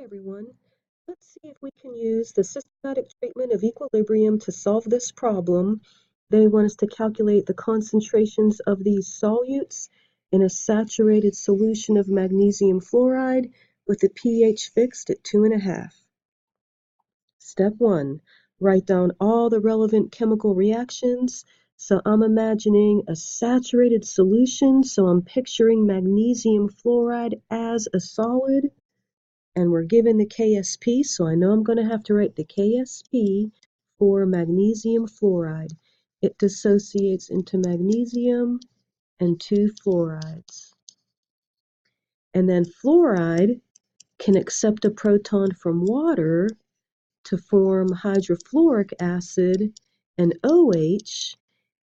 everyone. Let's see if we can use the systematic treatment of equilibrium to solve this problem. They want us to calculate the concentrations of these solutes in a saturated solution of magnesium fluoride with the pH fixed at 2.5. Step 1, write down all the relevant chemical reactions. So I'm imagining a saturated solution, so I'm picturing magnesium fluoride as a solid. And we're given the KSP, so I know I'm going to have to write the KSP for magnesium fluoride. It dissociates into magnesium and 2 fluorides. And then fluoride can accept a proton from water to form hydrofluoric acid and OH,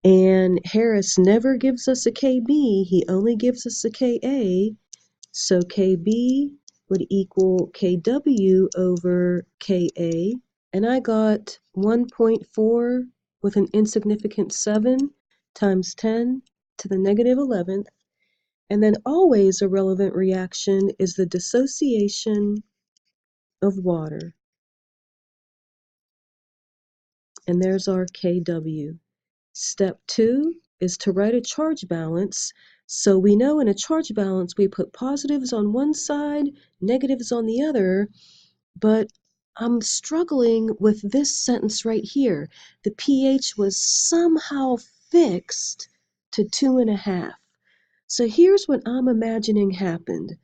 and Harris never gives us a KB, he only gives us a Ka, so Kb would equal Kw over Ka, and I got 1.4 with an insignificant 7 times 10 to the negative 11th, and then always a relevant reaction is the dissociation of water. And there's our Kw. Step 2 is to write a charge balance. So we know in a charge balance we put positives on one side, negatives on the other, but I'm struggling with this sentence right here. The pH was somehow fixed to 2.5. So here's what I'm imagining happened.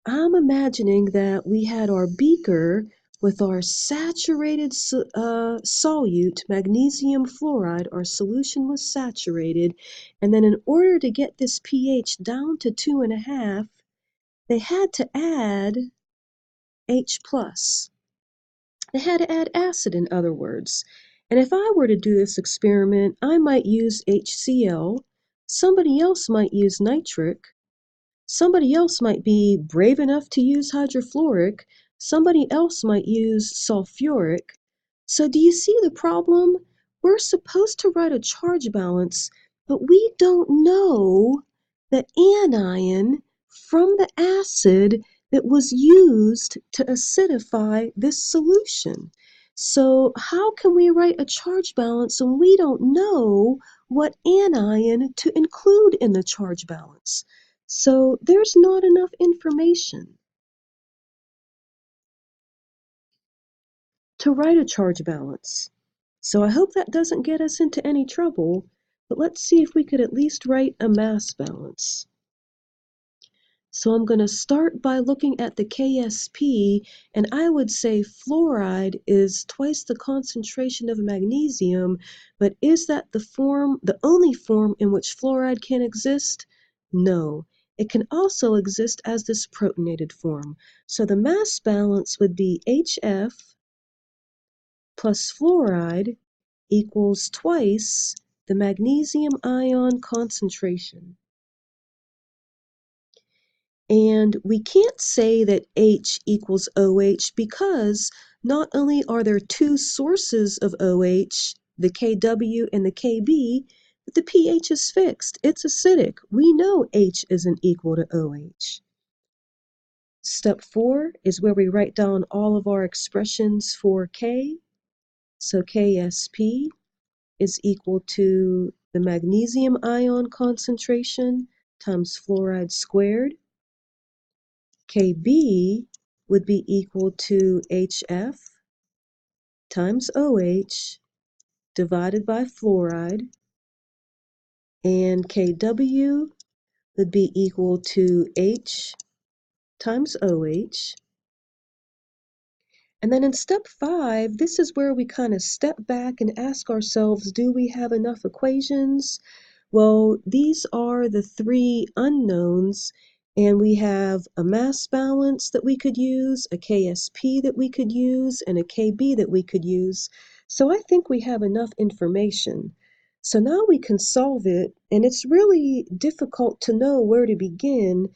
I'm imagining that we had our beaker with our saturated solute, magnesium fluoride. Our solution was saturated, and then in order to get this pH down to 2.5, they had to add H+. They had to add acid, in other words. And if I were to do this experiment, I might use HCl, somebody else might use nitric, somebody else might be brave enough to use hydrofluoric, somebody else might use sulfuric. So do you see the problem? We're supposed to write a charge balance, but we don't know the anion from the acid that was used to acidify this solution. So how can we write a charge balance when we don't know what anion to include in the charge balance? So there's not enough information to write a charge balance. So I hope that doesn't get us into any trouble, but let's see if we could at least write a mass balance. So I'm going to start by looking at the KSP, and I would say fluoride is twice the concentration of magnesium, but is that the only form in which fluoride can exist? No. It can also exist as this protonated form. So the mass balance would be HF plus fluoride equals twice the magnesium ion concentration. And we can't say that H equals OH because not only are there two sources of OH, the Kw and the Kb, but the pH is fixed. It's acidic. We know H isn't equal to OH. Step 4 is where we write down all of our expressions for K. So KSP is equal to the magnesium ion concentration times fluoride squared. Kb would be equal to HF times OH divided by fluoride, and Kw would be equal to H times OH. And then in step 5, this is where we kind of step back and ask ourselves, do we have enough equations? Well, these are the 3 unknowns, and we have a mass balance that we could use, a KSP that we could use, and a KB that we could use. So I think we have enough information. So now we can solve it, and it's really difficult to know where to begin,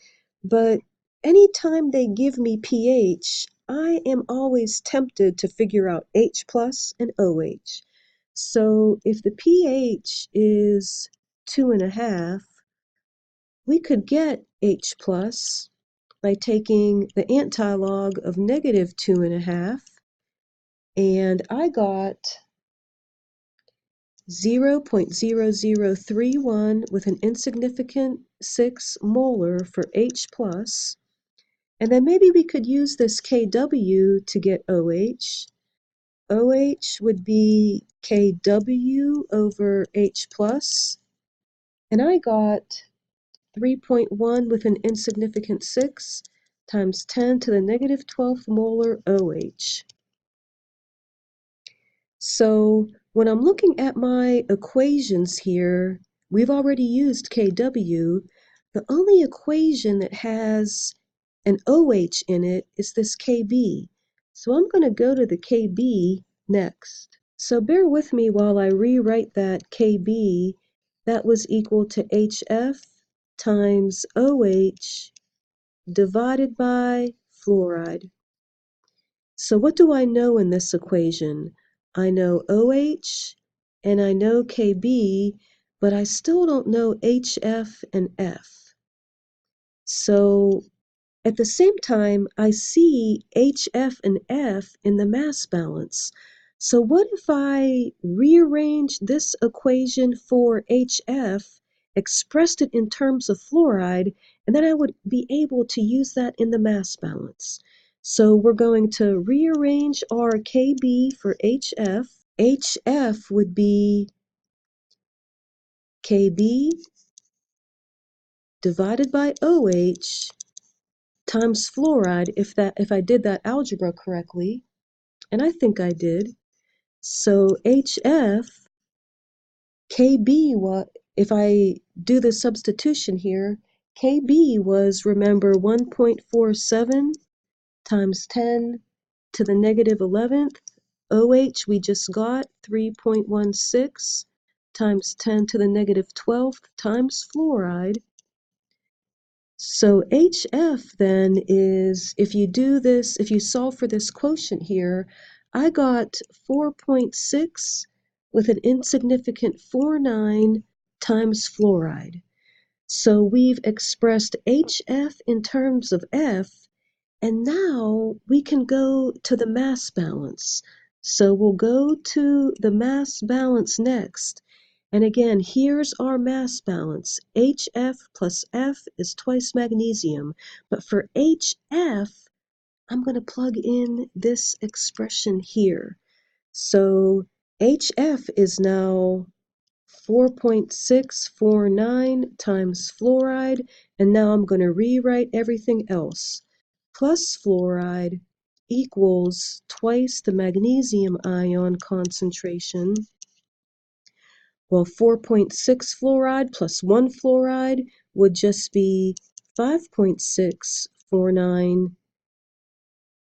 but anytime they give me pH, I am always tempted to figure out H+ and OH. So if the pH is 2.5, we could get H+, by taking the antilog of negative 2.5, and I got 0.0031 with an insignificant 6 molar for H plus. And then maybe we could use this Kw to get OH. OH would be Kw over H plus. And I got 3.1 with an insignificant 6 times 10 to the negative 12th molar OH. So when I'm looking at my equations here, we've already used Kw. The only equation that has an OH in it is this Kb. So I'm going to go to the Kb next. So bear with me while I rewrite that Kb. That was equal to HF times OH divided by fluoride. So what do I know in this equation? I know OH and I know Kb, but I still don't know HF and F. So at the same time, I see HF and F in the mass balance. So what if I rearrange this equation for HF, expressed it in terms of fluoride, and then I would be able to use that in the mass balance. So we're going to rearrange our Kb for HF. HF would be Kb divided by OH times fluoride, if I did that algebra correctly, and I think I did. So HF, Kb, if I do the substitution here, Kb was, remember, 1.47 times 10 to the negative 11th. OH we just got 3.16 times 10 to the negative 12th times fluoride. So HF then is, if you do this, if you solve for this quotient here, I got 4.6 with an insignificant 49 times fluoride. So we've expressed HF in terms of F, and now we can go to the mass balance. So we'll go to the mass balance next. And again, here's our mass balance. HF plus F is twice magnesium. But for HF, I'm going to plug in this expression here. So HF is now 4.649 times fluoride. And now I'm going to rewrite everything else. Plus fluoride equals twice the magnesium ion concentration. Well, 4.6 fluoride plus 1 fluoride would just be 5.649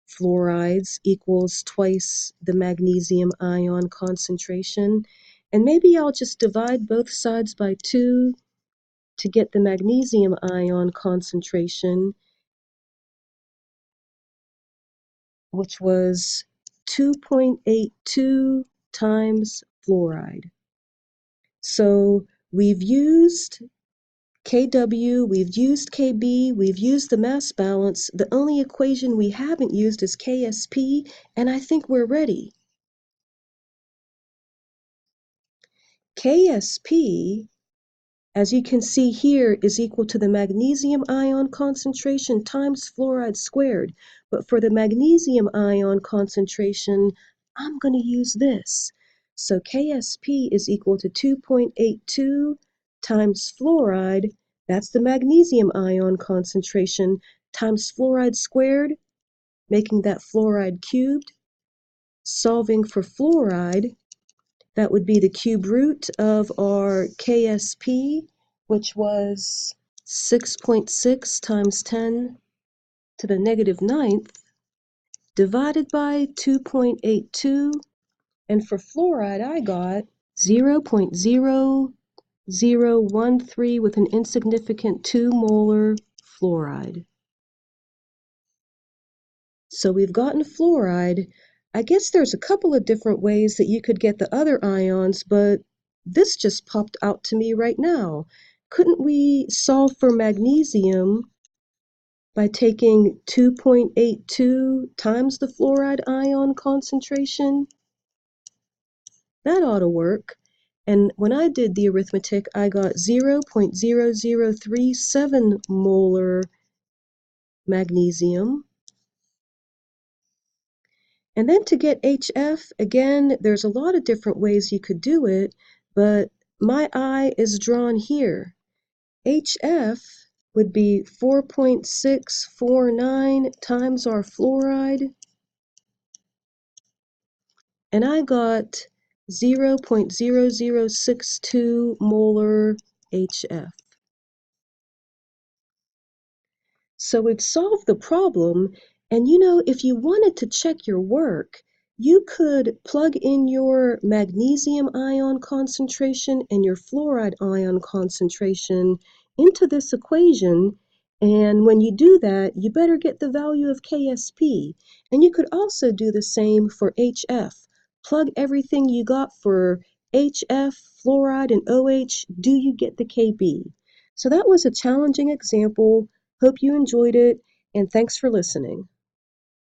fluorides equals twice the magnesium ion concentration. And maybe I'll just divide both sides by 2 to get the magnesium ion concentration, which was 2.82 times fluoride. So we've used Kw, we've used Kb, we've used the mass balance. The only equation we haven't used is Ksp, and I think we're ready. Ksp, as you can see here, is equal to the magnesium ion concentration times fluoride squared. But for the magnesium ion concentration, I'm going to use this. So Ksp is equal to 2.82 times fluoride, that's the magnesium ion concentration, times fluoride squared, making that fluoride cubed. Solving for fluoride, that would be the cube root of our Ksp, which was 6.6 times 10 to the negative 9th, divided by 2.82. And for fluoride, I got 0.0013 with an insignificant 2 molar fluoride. So we've gotten fluoride. I guess there's a couple of different ways that you could get the other ions, but this just popped out to me right now. Couldn't we solve for magnesium by taking 2.82 times the fluoride ion concentration. That ought to work. And when I did the arithmetic, I got 0.0037 molar magnesium. And then to get HF, again, there's a lot of different ways you could do it, but my eye is drawn here. HF would be 4.649 times our fluoride, and I got 0.0062 molar HF. So we've solved the problem, and if you wanted to check your work, you could plug in your magnesium ion concentration and your fluoride ion concentration into this equation, and when you do that, you better get the value of KSP. And you could also do the same for HF. Plug everything you got for HF, fluoride, and OH, do you get the KB? So that was a challenging example. Hope you enjoyed it, and thanks for listening.